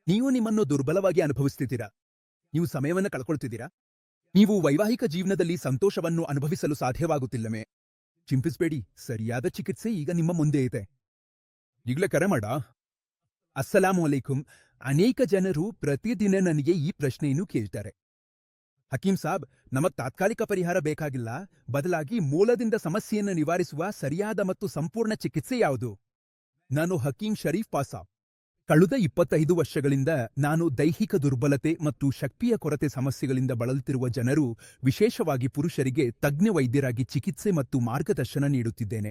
ನೀವು ನಿಮ್ಮನ್ನು ದುರ್ಬಲವಾಗಿ ಅನುಭವಿಸುತ್ತಿದ್ದೀರಾ? ನೀವು ಸಮಯವನ್ನು ಕಳ್ಕೊಳ್ತಿದ್ದೀರಾ? ನೀವು ವೈವಾಹಿಕ ಜೀವನದಲ್ಲಿ ಸಂತೋಷವನ್ನು ಅನುಭವಿಸಲು ಸಾಧ್ಯವಾಗುತ್ತಿಲ್ಲವೇ? ಚಿಂತಿಸಬೇಡಿ, ಸರಿಯಾದ ಚಿಕಿತ್ಸೆ ಈಗ ನಿಮ್ಮ ಮುಂದೆ ಇದೆ. ಈಗಲೇ ಕರೆ ಮಾಡ. ಅಸ್ಸಲಾಮು ಅಲೈಕುಂ. ಅನೇಕ ಜನರು ಪ್ರತಿದಿನ ನನಗೆ ಈ ಪ್ರಶ್ನೆಯನ್ನು ಕೇಳ್ತಾರೆ. ಹಕೀಂ ಸಾಬ್, ನಮಗ್ ತಾತ್ಕಾಲಿಕ ಪರಿಹಾರ ಬೇಕಾಗಿಲ್ಲ, ಬದಲಾಗಿ ಮೂಲದಿಂದ ಸಮಸ್ಯೆಯನ್ನು ನಿವಾರಿಸುವ ಸರಿಯಾದ ಮತ್ತು ಸಂಪೂರ್ಣ ಚಿಕಿತ್ಸೆ ಯಾವುದು? ನಾನು ಹಕೀಂ ಶರೀಫ್ ಪಾಸಾಬ್. ಕಳೆದ 25 ವರ್ಷಗಳಿಂದ ನಾನು ದೈಹಿಕ ದುರ್ಬಲತೆ ಮತ್ತು ಶಕ್ತಿಯ ಕೊರತೆ ಸಮಸ್ಯೆಗಳಿಂದ ಬಳಲುತ್ತಿರುವ ಜನರು, ವಿಶೇಷವಾಗಿ ಪುರುಷರಿಗೆ ತಜ್ಞ ವೈದ್ಯರಾಗಿ ಚಿಕಿತ್ಸೆ ಮತ್ತು ಮಾರ್ಗದರ್ಶನ ನೀಡುತ್ತಿದ್ದೇನೆ.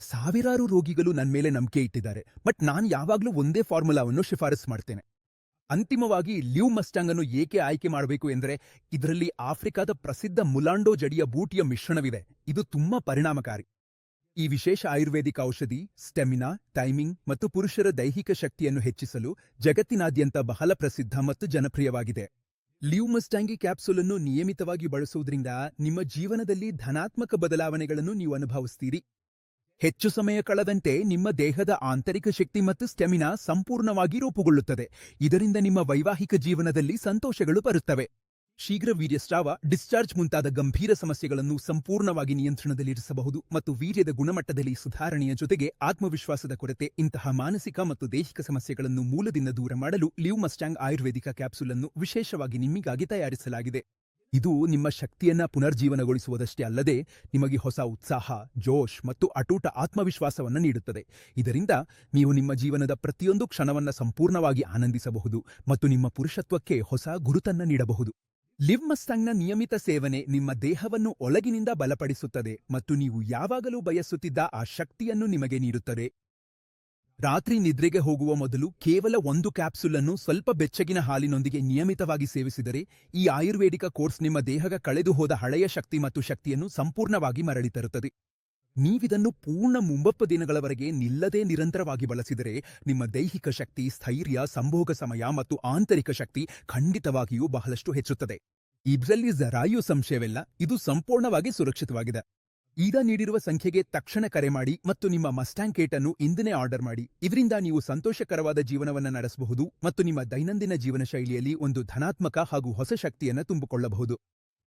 ಸಾವಿರಾರು ರೋಗಿಗಳು ನನ್ಮೇಲೆ ನಂಬಿಕೆ ಇಟ್ಟಿದ್ದಾರೆ, ಬಟ್ ನಾನು ಯಾವಾಗಲೂ ಒಂದೇ ಫಾರ್ಮುಲಾವನ್ನು ಶಿಫಾರಸು ಮಾಡ್ತೇನೆ. ಅಂತಿಮವಾಗಿ ಲಿವ್ ಮಸ್ಟಾಂಗ್ ಅನ್ನು ಏಕೆ ಆಯ್ಕೆ ಮಾಡಬೇಕು ಎಂದರೆ, ಇದರಲ್ಲಿ ಆಫ್ರಿಕಾದ ಪ್ರಸಿದ್ಧ ಮುಲಾಂಡೋ ಜಡಿಯ ಬೂಟಿಯ ಮಿಶ್ರಣವಿದೆ. ಇದು ತುಂಬಾ ಪರಿಣಾಮಕಾರಿ. ಈ ವಿಶೇಷ ಆಯುರ್ವೇದಿಕ ಔಷಧಿ ಸ್ಟೆಮಿನಾ, ಟೈಮಿಂಗ್ ಮತ್ತು ಪುರುಷರ ದೈಹಿಕ ಶಕ್ತಿಯನ್ನು ಹೆಚ್ಚಿಸಲು ಜಗತ್ತಿನಾದ್ಯಂತ ಬಹಳ ಪ್ರಸಿದ್ಧ ಮತ್ತು ಜನಪ್ರಿಯವಾಗಿದೆ. ಲಿವ್ ಮಸ್ಟಾಂಗಿ ಕ್ಯಾಪ್ಸೂಲ್ ಅನ್ನು ನಿಯಮಿತವಾಗಿ ಬಳಸುವುದರಿಂದ ನಿಮ್ಮ ಜೀವನದಲ್ಲಿ ಧನಾತ್ಮಕ ಬದಲಾವಣೆಗಳನ್ನು ನೀವು ಅನುಭವಿಸುತ್ತೀರಿ. ಹೆಚ್ಚು ಸಮಯ ಕಳೆದಂತೆ ನಿಮ್ಮ ದೇಹದ ಆಂತರಿಕ ಶಕ್ತಿ ಮತ್ತು ಸ್ಟೆಮಿನಾ ಸಂಪೂರ್ಣವಾಗಿ ರೂಪುಗೊಳ್ಳುತ್ತದೆ. ಇದರಿಂದ ನಿಮ್ಮ ವೈವಾಹಿಕ ಜೀವನದಲ್ಲಿ ಸಂತೋಷಗಳು ಬರುತ್ತವೆ. ಶೀಘ್ರ ವೀರ್ಯಸ್ರಾವ, ಡಿಸ್ಚಾರ್ಜ್ ಮುಂತಾದ ಗಂಭೀರ ಸಮಸ್ಯೆಗಳನ್ನು ಸಂಪೂರ್ಣವಾಗಿ ನಿಯಂತ್ರಣದಲ್ಲಿರಿಸಬಹುದು ಮತ್ತು ವೀರ್ಯದ ಗುಣಮಟ್ಟದಲ್ಲಿ ಸುಧಾರಣೆಯ ಜೊತೆಗೆ ಆತ್ಮವಿಶ್ವಾಸದ ಕೊರತೆ, ಇಂತಹ ಮಾನಸಿಕ ಮತ್ತು ದೈಹಿಕ ಸಮಸ್ಯೆಗಳನ್ನು ಮೂಲದಿಂದ ದೂರ ಮಾಡಲು ಲಿವ್ ಮಸ್ಟಾಂಗ್ ಆಯುರ್ವೇದಿಕ ಕ್ಯಾಪ್ಸೂಲ್ ಅನ್ನು ವಿಶೇಷವಾಗಿ ನಿಮಗಾಗಿ ತಯಾರಿಸಲಾಗಿದೆ. ಇದು ನಿಮ್ಮ ಶಕ್ತಿಯನ್ನ ಪುನರ್ಜೀವನಗೊಳಿಸುವುದಷ್ಟೇ ಅಲ್ಲದೆ ನಿಮಗೆ ಹೊಸ ಉತ್ಸಾಹ, ಜೋಶ್ ಮತ್ತು ಅಟೂಟ ಆತ್ಮವಿಶ್ವಾಸವನ್ನು ನೀಡುತ್ತದೆ. ಇದರಿಂದ ನೀವು ನಿಮ್ಮ ಜೀವನದ ಪ್ರತಿಯೊಂದು ಕ್ಷಣವನ್ನ ಸಂಪೂರ್ಣವಾಗಿ ಆನಂದಿಸಬಹುದು ಮತ್ತು ನಿಮ್ಮ ಪುರುಷತ್ವಕ್ಕೆ ಹೊಸ ಗುರುತನ್ನ ನೀಡಬಹುದು. ಲಿವ್ ಮಸ್ಟಾಂಗ್ನ ನಿಯಮಿತ ಸೇವನೆ ನಿಮ್ಮ ದೇಹವನ್ನು ಒಳಗಿನಿಂದ ಬಲಪಡಿಸುತ್ತದೆ ಮತ್ತು ನೀವು ಯಾವಾಗಲೂ ಬಯಸುತ್ತಿದ್ದ ಆ ಶಕ್ತಿಯನ್ನು ನಿಮಗೆ ನೀಡುತ್ತದೆ. ರಾತ್ರಿ ನಿದ್ರೆಗೆ ಹೋಗುವ ಮೊದಲು ಕೇವಲ 1 ಕ್ಯಾಪ್ಸೂಲ್ ಅನ್ನು ಸ್ವಲ್ಪ ಬೆಚ್ಚಗಿನ ಹಾಲಿನೊಂದಿಗೆ ನಿಯಮಿತವಾಗಿ ಸೇವಿಸಿದರೆ, ಈ ಆಯುರ್ವೇದಿಕ ಕೋರ್ಸ್ ನಿಮ್ಮ ದೇಹಕ್ಕೆ ಕಳೆದು ಹೋದ ಹಳೆಯ ಶಕ್ತಿ ಮತ್ತು ಶಕ್ತಿಯನ್ನು ಸಂಪೂರ್ಣವಾಗಿ ಮರಳಿ ತರುತ್ತದೆ. ನೀವಿದನ್ನು ಪೂರ್ಣ 30 ದಿನಗಳವರೆಗೆ ನಿಲ್ಲದೆ ನಿರಂತರವಾಗಿ ಬಳಸಿದರೆ, ನಿಮ್ಮ ದೈಹಿಕ ಶಕ್ತಿ, ಸ್ಥೈರ್ಯ, ಸಂಭೋಗ ಸಮಯ ಮತ್ತು ಆಂತರಿಕ ಶಕ್ತಿ ಖಂಡಿತವಾಗಿಯೂ ಬಹಳಷ್ಟು ಹೆಚ್ಚುತ್ತದೆ. ಇದರಲ್ಲಿ ಜರಾಯೂ ಸಂಶಯವಿಲ್ಲ, ಇದು ಸಂಪೂರ್ಣವಾಗಿ ಸುರಕ್ಷಿತವಾಗಿದೆ. ಈಗ ನೀಡಿರುವ ಸಂಖ್ಯೆಗೆ ತಕ್ಷಣ ಕರೆ ಮಾಡಿ ಮತ್ತು ನಿಮ್ಮ ಮಸ್ಟಾಂಗ್ ಕೇಟ್ ಅನ್ನು ಇಂದಿನೇ ಆರ್ಡರ್ ಮಾಡಿ. ಇದರಿಂದ ನೀವು ಸಂತೋಷಕರವಾದ ಜೀವನವನ್ನು ನಡೆಸಬಹುದು ಮತ್ತು ನಿಮ್ಮ ದೈನಂದಿನ ಜೀವನ ಶೈಲಿಯಲ್ಲಿ ಒಂದು ಧನಾತ್ಮಕ ಹಾಗೂ ಹೊಸ ಶಕ್ತಿಯನ್ನು ತುಂಬಿಕೊಳ್ಳಬಹುದು.